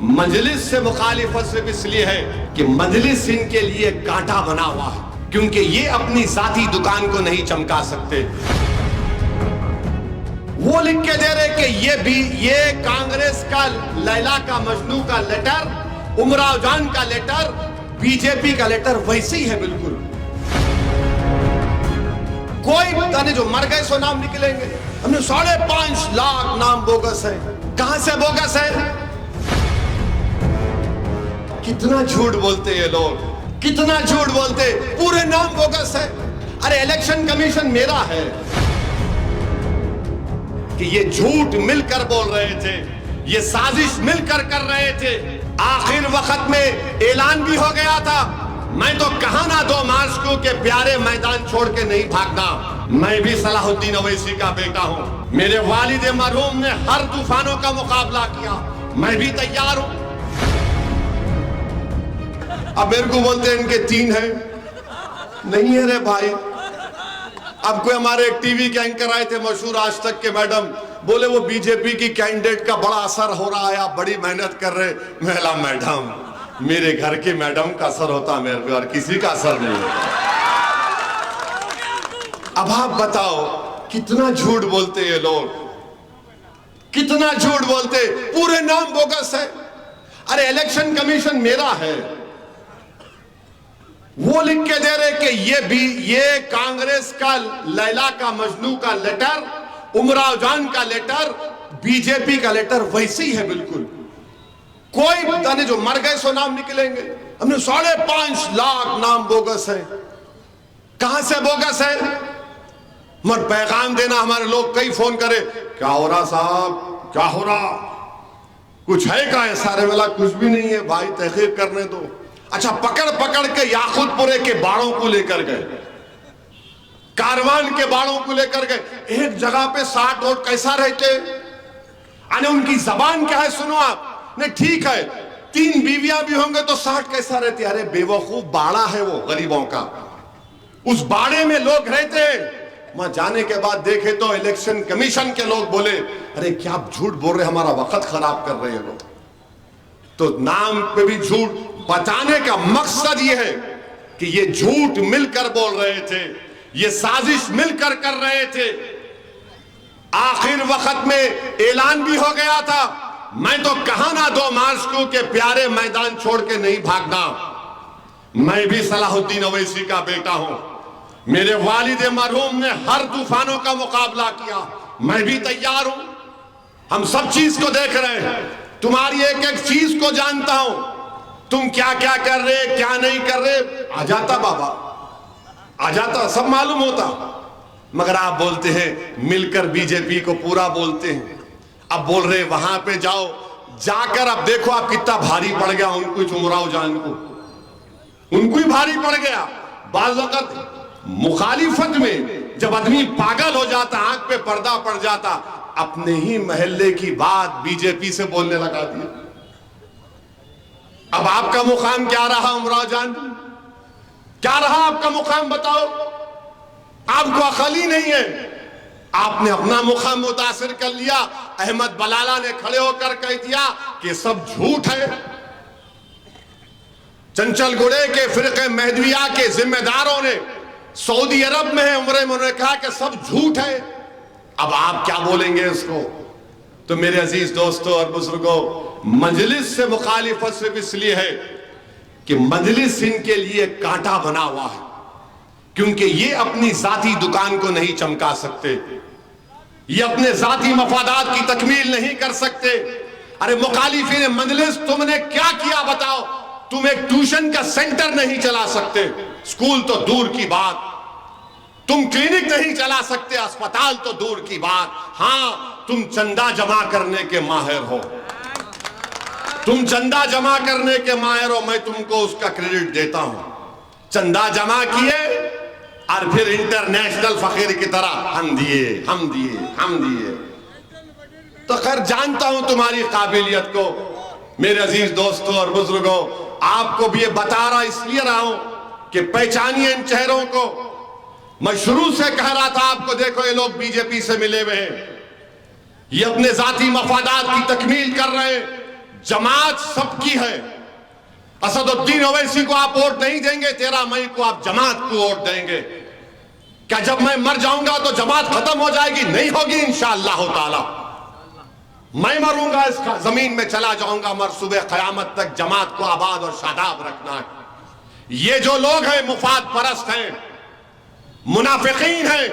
मजलिस से मुखालिफत सिर्फ इसलिए है कि मजलिस इनके लिए कांटा बना हुआ है, क्योंकि ये अपनी जाती दुकान को नहीं चमका सकते। वो लिख के दे रहे कि ये कांग्रेस का लैला का मजनू का लेटर, उमराव जान का लेटर, बीजेपी का लेटर वैसे ही है बिल्कुल। कोई पता नहीं, जो मर गए सो नाम निकलेंगे। हमने 5.5 लाख नाम बोगस है। कहां से बोगस है? कितना झूठ बोलते ये लोग, कितना झूठ बोलते। पूरे नाम बोगस है। अरे इलेक्शन कमीशन मेरा है कि ये झूठ मिलकर बोल रहे थे, ये साजिश मिलकर कर रहे थे। आखिर वक्त में ऐलान भी हो गया था। मैं तो कहा ना 2 मार्च को के प्यारे मैदान छोड़ के नहीं भागना। मैं भी सलाहुद्दीन अवैसी का बेटा हूं। मेरे वालिद मरहूम ने हर तूफानों का मुकाबला किया, मैं भी तैयार हूं। अब मेरे को बोलते हैं इनके 3 है, नहीं है रे भाई। अब कोई हमारे एक टीवी के एंकर आए थे मशहूर आज तक के मैडम, बोले वो बीजेपी की कैंडिडेट का बड़ा असर हो रहा है, आप बड़ी मेहनत कर रहे। महिला मैडम, मेरे घर के मैडम का असर होता मेरे पे, और किसी का असर नहीं होता। अब आप बताओ कितना झूठ बोलते ये लोग, कितना झूठ बोलते। पूरे नाम बोगस है। अरे इलेक्शन कमीशन मेरा है। वो लिख के दे रहे कि ये कांग्रेस का लैला का मजनू का लेटर, उमराव जान का लेटर, बीजेपी का लेटर वैसे ही है बिल्कुल। कोई पता नहीं, जो मर गए सो नाम निकलेंगे। हमने 5.5 लाख नाम बोगस है। कहां से बोगस है? मगर पैगाम देना, हमारे लोग कई फोन करे, क्या हो रहा साहब, क्या हो रहा, कुछ है क्या? है सारे वाला कुछ भी नहीं है भाई, तहकीक करने दो। अच्छा, पकड़ पकड़ के याकूतपुरे के बाड़ों को लेकर गए, कारवान के बाड़ों को लेकर गए। एक जगह पे 60 वोट कैसा रहते? अरे उनकी जबान क्या है सुनो आप। नहीं ठीक है, 3 बीवियां भी होंगे तो 60 कैसा रहती? अरे बेवकूफ, बाड़ा है वो गरीबों का, उस बाड़े में लोग रहते हैं। वहां जाने के बाद देखे तो इलेक्शन कमीशन के लोग बोले, अरे क्या आप झूठ बोल रहे, हमारा वक्त खराब कर रहे हैं लोग। तो नाम पे भी झूठ बताने का मकसद ये है कि ये झूठ मिलकर बोल रहे थे, ये साजिश मिलकर कर रहे थे। आखिर वक्त में ऐलान भी हो गया था। मैं तो कहा ना 2 मार्च को के प्यारे मैदान छोड़ के नहीं भागना। मैं भी सलाहुद्दीन अवैसी का बेटा हूं। मेरे वालिद मरहूम ने हर तूफानों का मुकाबला किया, मैं भी तैयार हूं। हम सब चीज को देख रहे हैं, तुम्हारी एक एक चीज को जानता हूं। तुम क्या क्या कर रहे, क्या नहीं कर रहे, आ जाता बाबा, आ जाता, सब मालूम होता। मगर आप बोलते हैं मिलकर बीजेपी को पूरा बोलते हैं। अब बोल रहे वहां पे जाओ, जाकर अब देखो आप कितना भारी पड़ गया उनको, उमराव जान को, उनको ही भारी पड़ गया। बाज़ वक़्त मुखालिफत में जब आदमी पागल हो जाता, आंख पे पर्दा पड़ जाता, अपने ही महल्ले की बात बीजेपी से बोलने लगा दिया। अब आपका मुकाम क्या रहा उमराव जान, क्या रहा आपका मुकाम बताओ? आपको अकल ही नहीं है। आपने अपना मुकाम मुतासिर कर लिया। अहमद बलाला ने खड़े होकर कह दिया कि सब झूठ है। चंचल गुड़े के फिरके महदविया के जिम्मेदारों ने सऊदी अरब में है उम्रे में, उन्होंने कहा कि सब झूठ है। अब आप क्या बोलेंगे इसको? तो मेरे अजीज दोस्तों और बुजुर्गों, मजलिस से मुखालिफत सिर्फ इसलिए है कि मजलिस इनके लिए कांटा बना हुआ है, क्योंकि ये अपनी जाती दुकान को नहीं चमका सकते, ये अपने जाती मफादात की तकमील नहीं कर सकते। अरे मुखालिफिन मजलिस, तुमने क्या किया बताओ? तुम एक ट्यूशन का सेंटर नहीं चला सकते, स्कूल तो दूर की बात, तुम क्लिनिक नहीं चला सकते, अस्पताल तो दूर की बात। हां, तुम चंदा जमा करने के माहिर हो, तुम चंदा जमा करने के माहिर हो, मैं तुमको उसका क्रेडिट देता हूं। चंदा जमा किए और फिर इंटरनेशनल फकीर की तरह हम दिए, हम दिए, हम दिए। तो खैर जानता हूं तुम्हारी काबिलियत को। मेरे अजीज दोस्तों और बुजुर्गों, आपको भी ये बता रहा इसलिए रहा हूं कि पहचानिए इन चेहरों को। मैं शुरू से कह रहा था आपको, देखो ये लोग बीजेपी से मिले हुए हैं, ये अपने जाती मफादात की तकमील कर रहे हैं। जमात सबकी है। असदुद्दीन ओवैसी को आप वोट नहीं देंगे, 13 मई को आप जमात को वोट देंगे। क्या जब मैं मर जाऊंगा तो जमात खत्म हो जाएगी? नहीं होगी इंशाअल्लाह ताला। मैं मरूंगा, इस जमीन में चला जाऊंगा, मर सुबह कयामत तक जमात को आबाद और शादाब रखना है। ये जो लोग हैं मुफाद परस्त हैं, मुनाफिकीन हैं,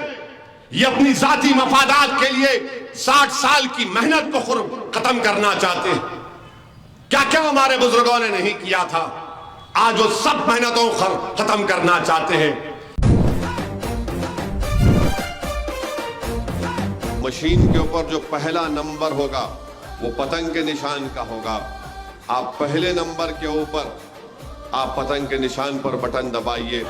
ये अपनी जाती मफादात के लिए 60 साल की मेहनत को खत्म करना चाहते हैं। क्या क्या हमारे बुजुर्गों ने नहीं किया था, आज वो सब मेहनतों को खत्म करना चाहते हैं। मशीन के ऊपर जो पहला नंबर होगा वो पतंग के निशान का होगा। आप पहले नंबर के ऊपर आप पतंग के निशान पर बटन दबाइए।